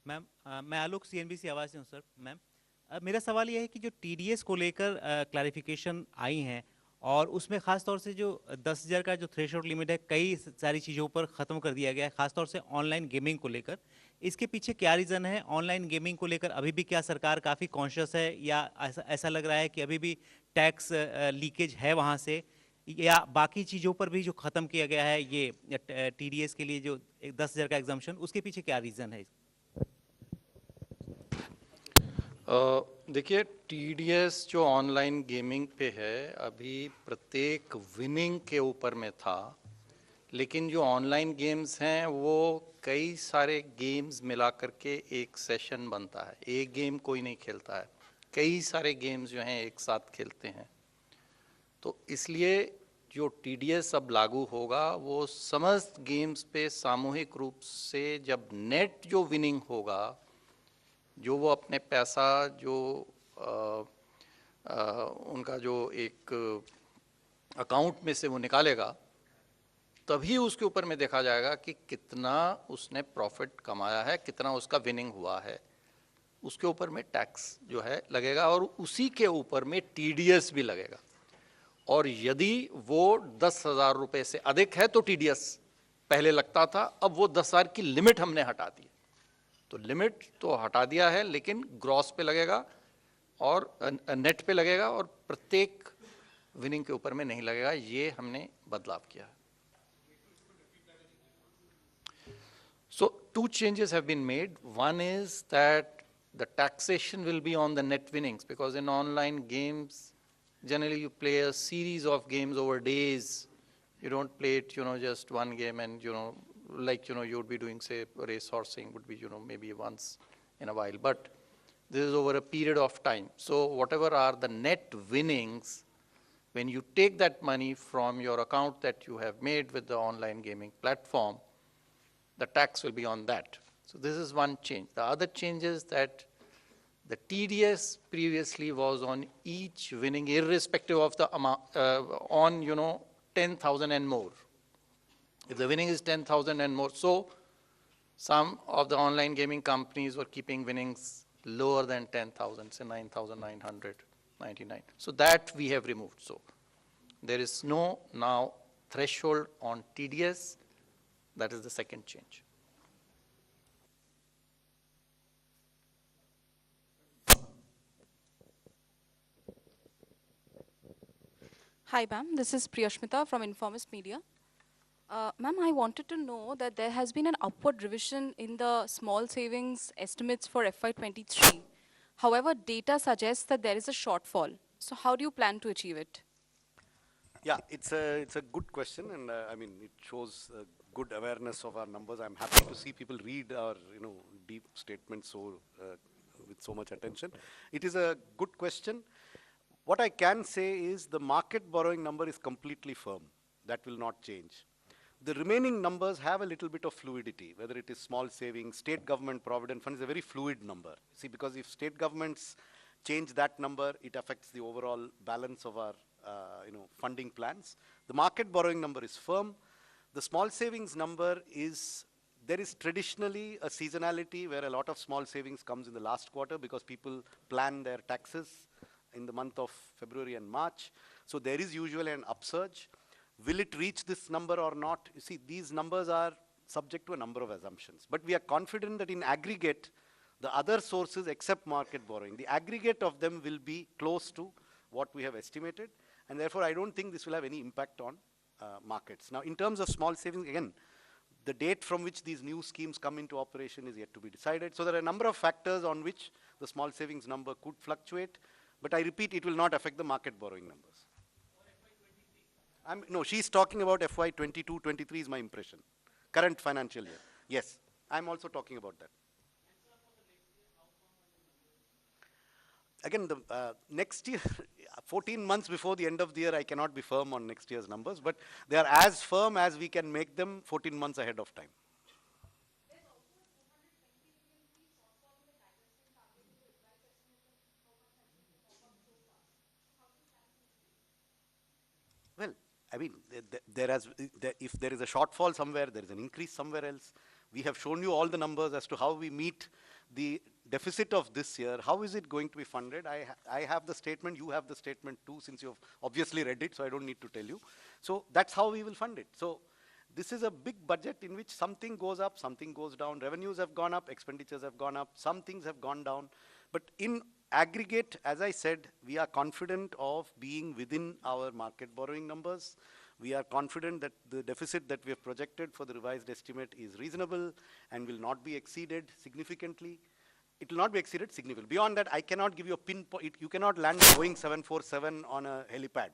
Ma'am मैं आलोक CNBC आवाज़ से हूँ sir. Ma'am मेरा सवाल ये है कि जो TDS को लेकर क्लैरिफिकेशन आई हैं और उसमें ख़ास तौर से जो 10,000 का जो थ्रेशोल्ड लिमिट है कई सारी चीज़ों पर ख़त्म कर दिया गया है, ख़ास तौर से ऑनलाइन गेमिंग को लेकर। इसके पीछे क्या रीज़न है? ऑनलाइन गेमिंग को लेकर अभी भी क्या सरकार काफ़ी कॉन्शियस है या ऐसा लग रहा है कि अभी भी टैक्स लीकेज है वहाँ से, या बाकी चीज़ों पर भी जो ख़त्म किया गया है ये TDS के लिए जो 10,000 का एग्जम्पशन, उसके पीछे क्या रीज़न है? देखिए TDS जो ऑनलाइन गेमिंग पे है अभी प्रत्येक विनिंग के ऊपर में था, लेकिन जो ऑनलाइन गेम्स हैं वो कई सारे गेम्स मिला करके एक सेशन बनता है। एक गेम कोई नहीं खेलता है, कई सारे गेम्स जो हैं एक साथ खेलते हैं। तो इसलिए जो TDS अब लागू होगा वो समस्त गेम्स पे सामूहिक रूप से जब नेट जो विनिंग होगा, जो वो अपने पैसा जो उनका जो एक अकाउंट में से वो निकालेगा, तभी उसके ऊपर में देखा जाएगा कि कितना उसने प्रॉफिट कमाया है, कितना उसका विनिंग हुआ है। उसके ऊपर में टैक्स जो है लगेगा और उसी के ऊपर में TDS भी लगेगा। और यदि वो 10,000 रुपये से अधिक है तो TDS पहले लगता था, अब वो 10,000 की लिमिट हमने हटा दी। तो लिमिट तो हटा दिया है, लेकिन ग्रॉस पे लगेगा और नेट पे लगेगा और प्रत्येक विनिंग के ऊपर में नहीं लगेगा। ये हमने बदलाव किया है। So 2 changes have been made. One is that the taxation will be on the net winnings, because in online games generally you play a series of games over days. You don't play it, just one game and like you would be doing, say, race horsing would be maybe once in a while, but this is over a period of time. So whatever are the net winnings, when you take that money from your account that you have made with the online gaming platform, the tax will be on that. So this is one change. The other change is that the TDS previously was on each winning, irrespective of the amount, on 10,000 and more. If the winning is 10,000 and more, so some of the online gaming companies were keeping winnings lower than 10,000, say 9,999. So that we have removed. So there is no now threshold on TDS. That is the second change. Hi, ma'am. This is Priyashmita from Informist Media. Ma'am, I wanted to know that there has been an upward revision in the small savings estimates for FY23. However, data suggests that there is a shortfall. So how do you plan to achieve it? Yeah, it's a good question, and I mean, it shows good awareness of our numbers. I'm happy to see people read our deep statements with so much attention. It is a good question. What I can say is the market borrowing number is completely firm. That will not change. The remaining numbers have a little bit of fluidity, whether it is small savings, state government provident fund is a very fluid number. See, because if state governments change that number, it affects the overall balance of our funding plans. The market borrowing number is firm. The small savings number is, there is traditionally a seasonality where a lot of small savings comes in the last quarter because people plan their taxes in the month of February and March. So there is usually an upsurge. Will it reach this number or not? You see, these numbers are subject to a number of assumptions. But we are confident that in aggregate, the other sources except market borrowing, the aggregate of them will be close to what we have estimated. And therefore, I don't think this will have any impact on markets. Now, in terms of small savings, again, The date from which these new schemes come into operation is yet to be decided. So there are a number of factors on which the small savings number could fluctuate. But I repeat, it will not affect the market borrowing numbers. No, she's talking about FY 22-23 is my impression. Current financial year. Yes, I'm also talking about that. Again, the next year, 14 months before the end of the year, I cannot be firm on next year's numbers, but they are as firm as we can make them 14 months ahead of time. Well, I mean, if there is a shortfall somewhere, there is an increase somewhere else. We have shown you all the numbers as to how we meet the deficit of this year. How is it going to be funded? I have the statement, you have the statement too, since you've obviously read it, so I don't need to tell you. So that's how we will fund it. So this is a big budget in which something goes up, something goes down. Revenues have gone up, expenditures have gone up, some things have gone down. But in aggregate, as I said, we are confident of being within our market borrowing numbers. We are confident that the deficit that we have projected for the revised estimate is reasonable and will not be exceeded significantly. It will not be exceeded significantly. Beyond that, I cannot give you a pinpoint. You cannot land a Boeing 747 on a helipad.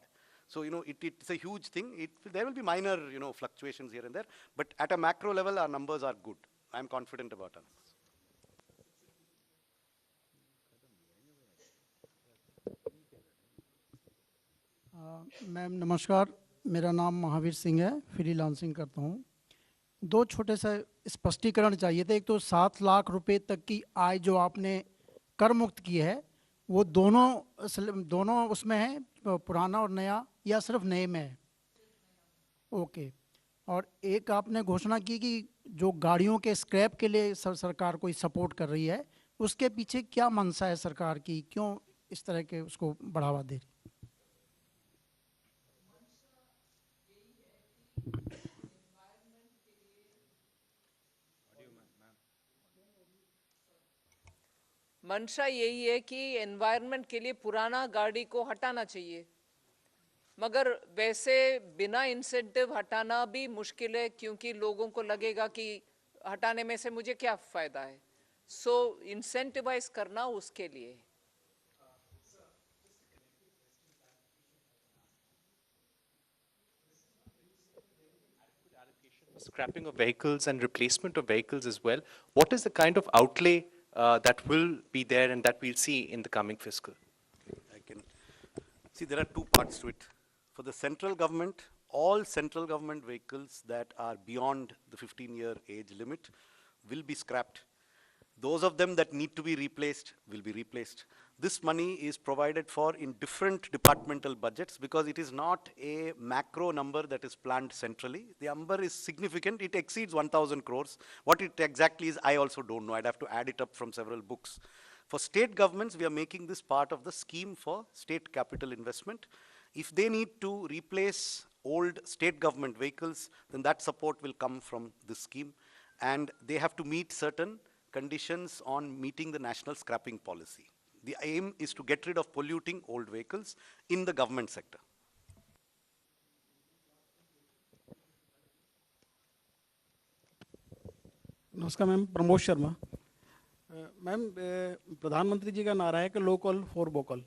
So, it's a huge thing. There will be minor, fluctuations here and there. But at a macro level, our numbers are good. I'm confident about our numbers. Ma'am नमस्कार, मेरा नाम महावीर सिंह है, freelancing करता हूँ। दो छोटे से स्पष्टीकरण चाहिए थे। एक तो 7 लाख रुपए तक की आय जो आपने कर मुक्त की है, वो दोनों उसमें है, पुराना और नया, या सिर्फ नए में है? ओके। और एक आपने घोषणा की कि जो गाड़ियों के स्क्रैप के लिए सरकार कोई सपोर्ट कर रही है, उसके पीछे क्या मंशा है सरकार की? क्यों इस तरह के उसको बढ़ावा दे रही? मंशा यही है कि एनवायरनमेंट के लिए पुराना गाड़ी को हटाना चाहिए, मगर वैसे बिना इंसेंटिव हटाना भी मुश्किल है, क्योंकि लोगों को लगेगा कि हटाने में से मुझे क्या फायदा है। सो इंसेंटिवाइज करना उसके लिए। Scrapping of vehicles and replacement of vehicles as well. What is the kind of outlay that will be there and that we'll see in the coming fiscal? See, there are two parts to it. For the central government, all central government vehicles that are beyond the 15-year age limit will be scrapped. Those of them that need to be replaced will be replaced. This money is provided for in different departmental budgets because it is not a macro number that is planned centrally. The number is significant. It exceeds 1,000 crores. What it exactly is, I also don't know. I'd have to add it up from several books. For state governments, we are making this part of the scheme for state capital investment. If they need to replace old state government vehicles, then that support will come from this scheme. And they have to meet certain conditions on meeting the national scrapping policy. The aim is to get rid of polluting old vehicles in the government sector. नमस्कार ma'am, Pramod Sharma. Ma'am, प्रधानमंत्री जी का नारा है कि local for vocal,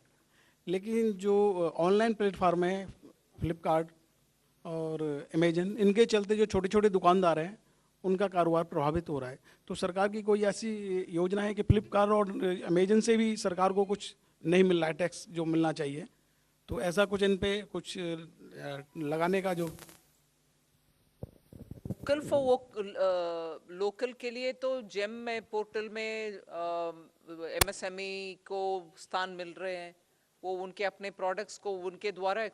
लेकिन जो online platform है, फ्लिपकार्ट और अमेजन, इनके चलते जो छोटे छोटे दुकानदार हैं, उनका कारोबार प्रभावित हो रहा है। तो सरकार की कोई ऐसी योजना है कि फ्लिपकार्ट और अमेजन से भी सरकार को कुछ नहीं मिल रहा है टैक्स जो मिलना चाहिए, तो ऐसा कुछ इन पे कुछ लगाने का जो लोकल फॉर लोकल के लिए तो जेम में पोर्टल में एमएसएमई को स्थान मिल रहे हैं। वो उनके अपने प्रोडक्ट्स को उनके द्वारा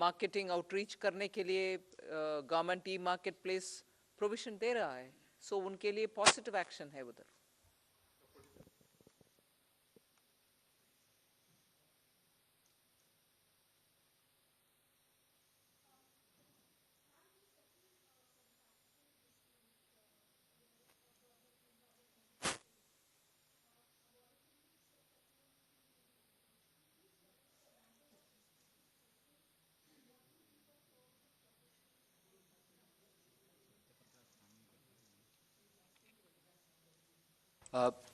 मार्केटिंग आउटरीच करने के लिए government e market place provision दे रहा है। सो उनके लिए पॉजिटिव एक्शन है उधर।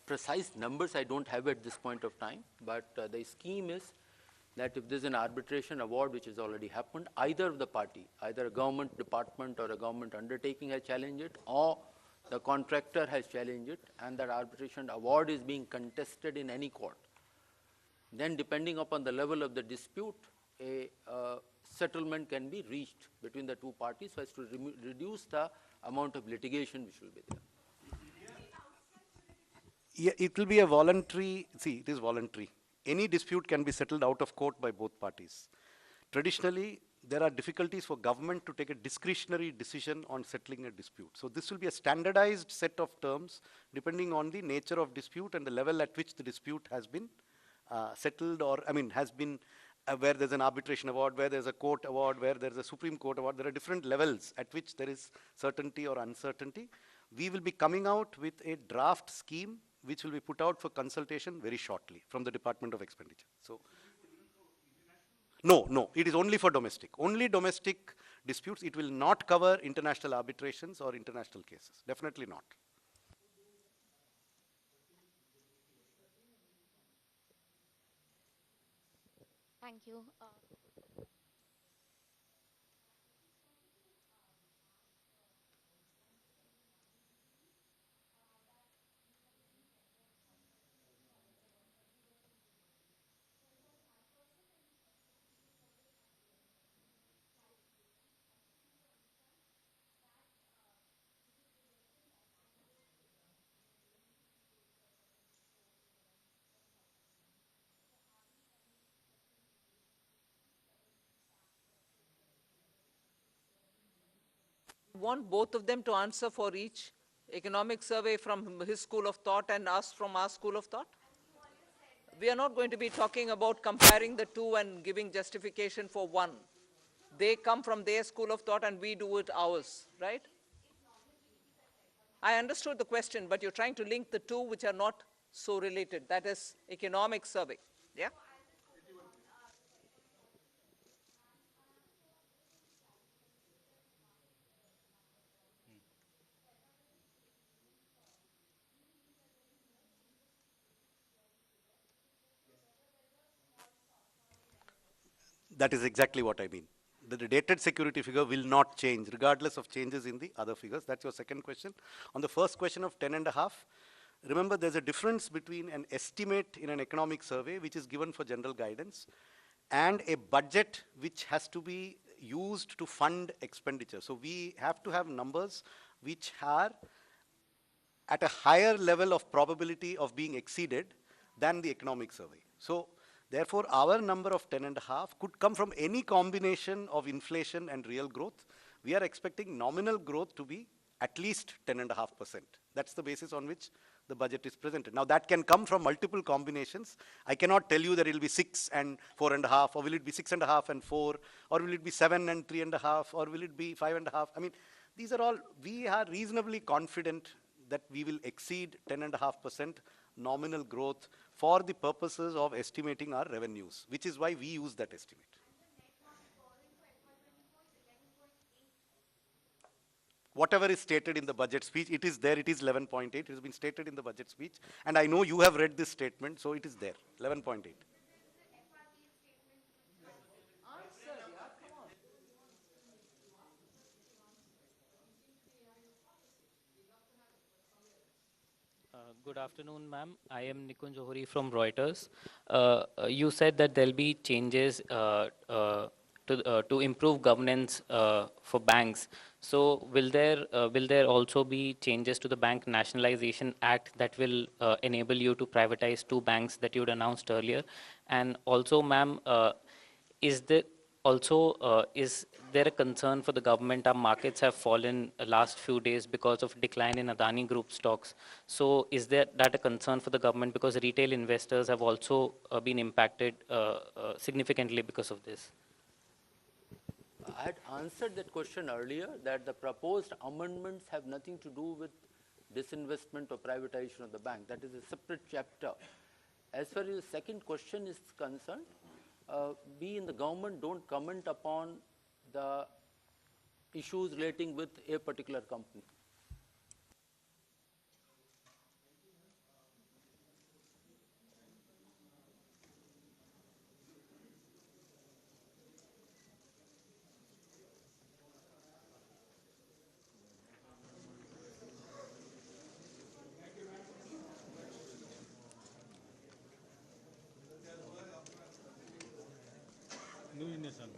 Precise numbers I don't have at this point of time, but the scheme is that if there's an arbitration award which has already happened, either of the party, either a government department or a government undertaking has challenged it, or the contractor has challenged it, and that arbitration award is being contested in any court, then depending upon the level of the dispute, a settlement can be reached between the two parties so as to reduce the amount of litigation which will be there. Yeah, it will be a voluntary, see, it is voluntary. Any dispute can be settled out of court by both parties. Traditionally, there are difficulties for government to take a discretionary decision on settling a dispute. So this will be a standardized set of terms depending on the nature of dispute and the level at which the dispute has been settled, or has been where there's an arbitration award, where there's a court award, where there's a Supreme Court award. There are different levels at which there is certainty or uncertainty. We will be coming out with a draft scheme which will be put out for consultation very shortly from the Department of Expenditure. So, no, it is only for domestic. Only domestic disputes. It will not cover international arbitrations or international cases. Definitely not. Thank you. Want both of them to answer for each economic survey from his school of thought and us from our school of thought? We are not going to be talking about comparing the two and giving justification for one. They come from their school of thought and we do it ours, right? I understood the question, but you're trying to link the two which are not so related. That is economic survey, yeah? That is exactly what I mean. The dated security figure will not change regardless of changes in the other figures. That's your second question. On the first question of 10.5, remember there's a difference between an estimate in an economic survey which is given for general guidance and a budget which has to be used to fund expenditure. So we have to have numbers which are at a higher level of probability of being exceeded than the economic survey. So therefore, our number of 10.5 could come from any combination of inflation and real growth. We are expecting nominal growth to be at least 10.5%. That's the basis on which the budget is presented. Now that can come from multiple combinations. I cannot tell you that it will be 6 and 4.5, or will it be 6.5 and 4, or will it be 7 and 3.5, or will it be 5.5? I mean, these are all, we are reasonably confident that we will exceed 10.5% nominal growth for the purposes of estimating our revenues, which is why we use that estimate. Whatever is stated in the budget speech, it is there, it is 11.8, it has been stated in the budget speech, and I know you have read this statement, so it is there, 11.8. Good afternoon, ma'am. I am Nikun Johari from Reuters. You said that there'll be changes to improve governance for banks. So will there also be changes to the Bank Nationalization Act that will enable you to privatize 2 banks that you'd announced earlier? And also, ma'am, is there a concern for the government? Our markets have fallen last few days because of decline in Adani Group stocks. So is that a concern for the government, because retail investors have also been impacted significantly because of this? I had answered that question earlier, that the proposed amendments have nothing to do with disinvestment or privatization of the bank. That is a separate chapter. As far as the second question is concerned, we in the government don't comment upon the issues relating with a particular company. New generation.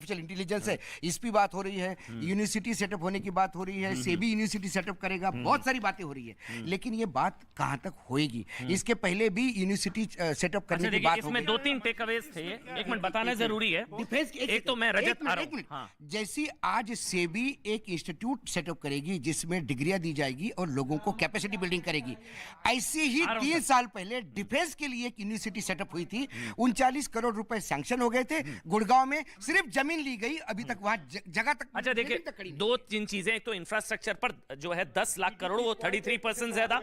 Artificial intelligence है, इस पे बात हो रही है, university setup होने की बात हो रही है, सेबी यूनिवर्सिटी सेटअप करेगा, बहुत सारी बातें हो रही है, लेकिन ये बात कहां तक होएगी? इसके पहले भी यूनिवर्सिटी सेटअप करने की बात हो इसमें 2-3 टेकअवेज थे, एक मिनट बताना जरूरी है। डिफेंस एक तो मैं रजत आ रहा हूं। जैसी आज सेबी एक इंस्टीट्यूट सेटअप करेगी जिसमें डिग्रियां दी जाएगी और लोगों को कैपेसिटी बिल्डिंग करेगी, ऐसे ही 3 साल पहले डिफेंस के लिए एक यूनिवर्सिटी सेटअप हुई थी, 39 करोड़ रुपए सैंक्शन हो गए थे, गुड़गांव में सिर्फ जमीन ली गई, अभी तक वहां जगह तक। अच्छा देखिए, 2-3 चीजें, एक तो इंफ्रास्ट्रक्चर पर जो है 10 लाख करोड़, वो 33% ज्यादा,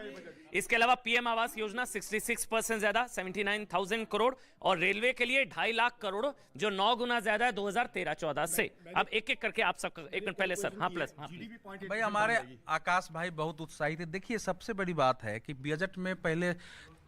इसके अलावा पीएम आवास योजना 66% ज्यादा 79,000 करोड़, और रेलवे के लिए 2.5 लाख करोड़ जो 9 गुना ज्यादा है 2013-14 से। अब एक एक करके आप सबका, एक मिनट पहले सर, हाँ प्लस भाई हमारे आकाश भाई बहुत उत्साहित है। देखिए सबसे बड़ी बात है कि बजट में पहले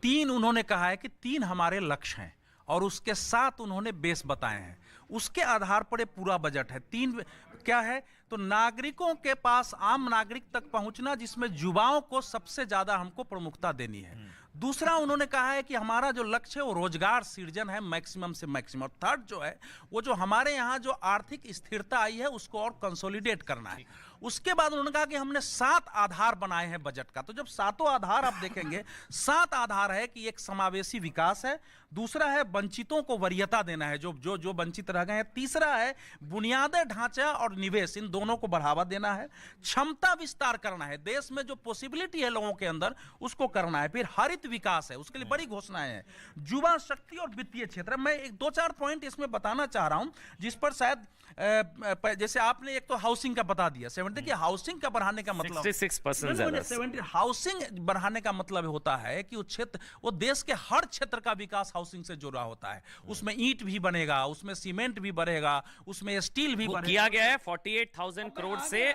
3 उन्होंने कहा है कि 3 हमारे लक्ष्य हैं और उसके 7 उन्होंने बेस बताए हैं, उसके आधार पर ये पूरा बजट है। 3 क्या है? तो नागरिकों के पास, आम नागरिक तक पहुंचना, जिसमें युवाओं को सबसे ज्यादा हमको प्रमुखता देनी है। दूसरा उन्होंने कहा है कि हमारा जो लक्ष्य है वो रोजगार सृजन है मैक्सिमम से मैक्सिमम। और थर्ड जो है वो जो हमारे यहाँ जो आर्थिक स्थिरता आई है उसको और कंसोलिडेट करना है। उसके बाद उन्होंने कहा कि हमने 7 आधार बनाए हैं बजट का। तो जब 7 आधार आप देखेंगे, 7 आधार है कि एक समावेशी विकास है, दूसरा है वंचितों को वरीयता देना है, जो वंचित रह गए हैं, तीसरा है बुनियादी ढांचा और निवेश, इन दोनों को बढ़ावा देना है, क्षमता विस्तार करना है, देश में जो पॉसिबिलिटी है लोगों के अंदर उसको करना है, फिर हरित विकास है, उसके लिए बड़ी घोषणाएं हैं, युवा शक्ति और वित्तीय क्षेत्र। मैं एक 2-4 पॉइंट इसमें बताना चाह रहा हूं जिस पर शायद जैसे आपने एक तो हाउसिंग का बता दिया, 70 की हाउसिंग का बढ़ाने का मतलब 66% ज्यादा। 70 हाउसिंग बढ़ाने का मतलब होता है कि वो क्षेत्र, वो देश के हर क्षेत्र का विकास हाउसिंग से जुड़ा होता है। उसमें ईंट भी बनेगा, उसमें सीमेंट भी बढ़ेगा, उसमें स्टील भी बढ़ेगा। किया गया है 48,000 करोड़ से